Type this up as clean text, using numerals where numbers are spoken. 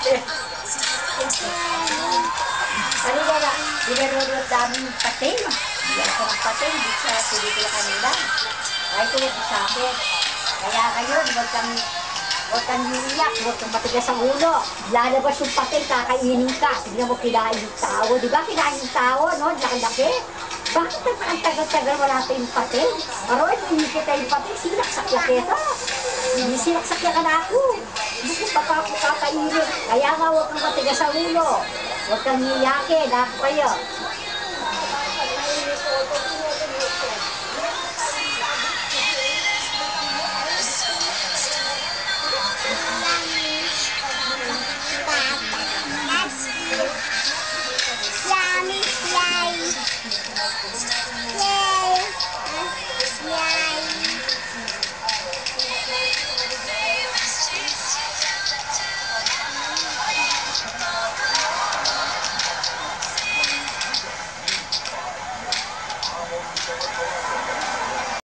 Kanina na, binanunod namin pating. Bigyan ko ng pating, di sa pelikula kanina. Ay, tulad sa akin. Kaya ngayon, huwag kang iiyak, huwag kang matigas ang ulo. Lalabas yung pating, kakainin ka. Tignan mo, kinain yung tao. Di ba kinain yung tao, no? Laki-laki. Bakit ang tagal-tagal wala tayong pating? Aroy, hindi kita yung pating, sinaksak-yak ito. Hindi sinaksak-yak ka na ako. Hindi ko pa ako kakainin. Kaya nga, huwag kang matigas ang ulo. Huwag kang iiyakin, ako kayo.